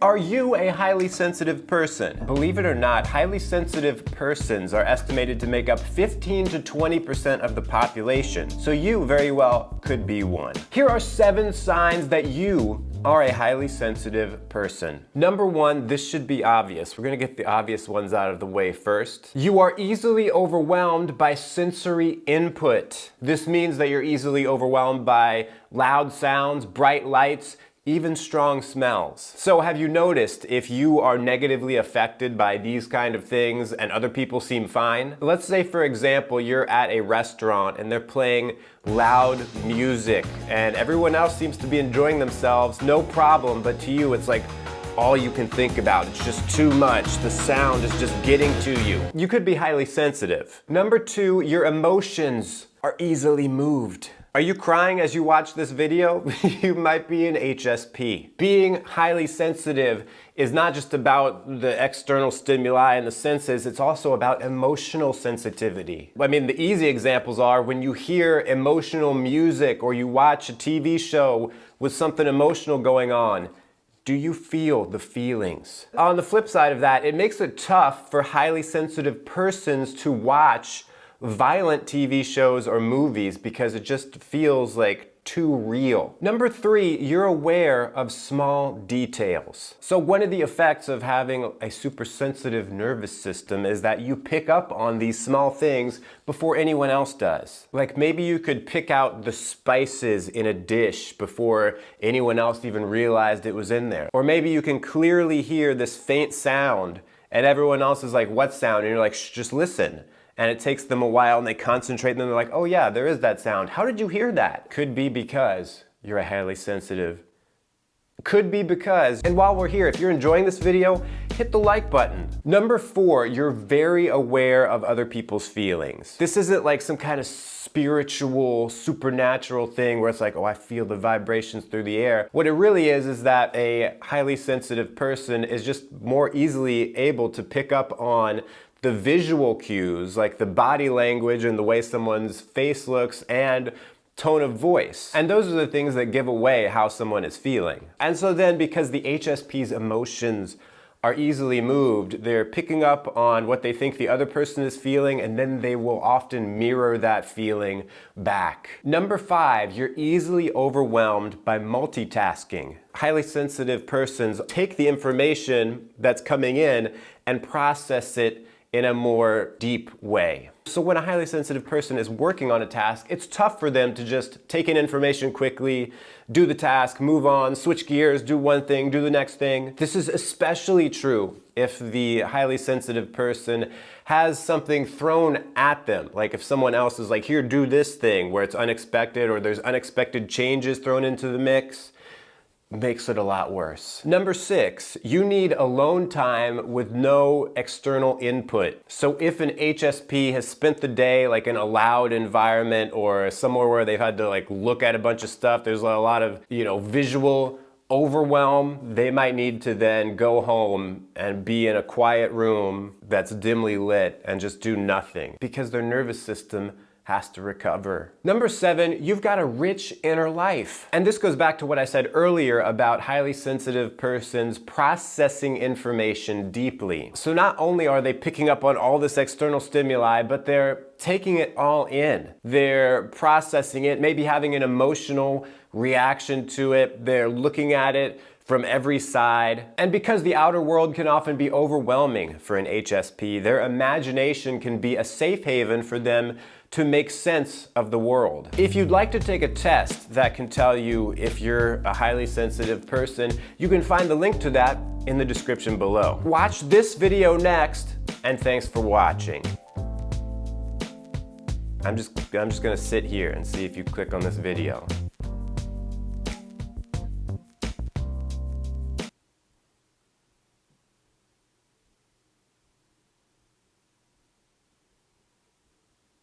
Are you a highly sensitive person? Believe it or not, highly sensitive persons are estimated to make up 15 to 20% of the population, so you very well could be one. Here are 7 signs that you are a highly sensitive person. Number 1, this should be obvious. We're gonna get the obvious ones out of the way first. You are easily overwhelmed by sensory input. This means that you're easily overwhelmed by loud sounds, bright lights, even strong smells. So have you noticed if you are negatively affected by these kind of things and other people seem fine? Let's say, for example, you're at a restaurant and they're playing loud music and everyone else seems to be enjoying themselves, no problem, but to you it's like all you can think about. It's just too much. The sound is just getting to you. You could be highly sensitive. Number 2, your emotions are easily moved. Are you crying as you watch this video? You might be an HSP. Being highly sensitive is not just about the external stimuli and the senses, it's also about emotional sensitivity. I mean, the easy examples are when you hear emotional music or you watch a TV show with something emotional going on. Do you feel the feelings? On the flip side of that, it makes it tough for highly sensitive persons to watch violent TV shows or movies because it just feels like too real. Number 3, you're aware of small details. So one of the effects of having a super sensitive nervous system is that you pick up on these small things before anyone else does. Like maybe you could pick out the spices in a dish before anyone else even realized it was in there. Or maybe you can clearly hear this faint sound and everyone else is like, what sound? And you're like, shh, just listen. And it takes them a while and they concentrate and then they're like, oh yeah, there is that sound. How did you hear that? Could be because you're a highly sensitive. Could be because, and while we're here, if you're enjoying this video, hit the like button. Number 4, you're very aware of other people's feelings. This isn't like some kind of spiritual, supernatural thing where it's like, oh, I feel the vibrations through the air. What it really is that a highly sensitive person is just more easily able to pick up on the visual cues, like the body language and the way someone's face looks and tone of voice. And those are the things that give away how someone is feeling. And so then because the HSP's emotions are easily moved, they're picking up on what they think the other person is feeling and then they will often mirror that feeling back. Number 5, you're easily overwhelmed by multitasking. Highly sensitive persons take the information that's coming in and process it in a more deep way. So when a highly sensitive person is working on a task, it's tough for them to just take in information quickly, do the task, move on, switch gears, do one thing, do the next thing. This is especially true if the highly sensitive person has something thrown at them. Like if someone else is like, here, do this thing, where it's unexpected or there's unexpected changes thrown into the mix. Makes it a lot worse. Number 6, you need alone time with no external input. So if an HSP has spent the day like in a loud environment or somewhere where they've had to like look at a bunch of stuff, there's a lot of, visual overwhelm, they might need to then go home and be in a quiet room that's dimly lit and just do nothing because their nervous system has to recover. Number 7, you've got a rich inner life. And this goes back to what I said earlier about highly sensitive persons processing information deeply. So not only are they picking up on all this external stimuli, but they're taking it all in. They're processing it, maybe having an emotional reaction to it. They're looking at it from every side. And because the outer world can often be overwhelming for an HSP, their imagination can be a safe haven for them to make sense of the world. If you'd like to take a test that can tell you if you're a highly sensitive person, you can find the link to that in the description below. Watch this video next, and thanks for watching. I'm just gonna sit here and see if you click on this video.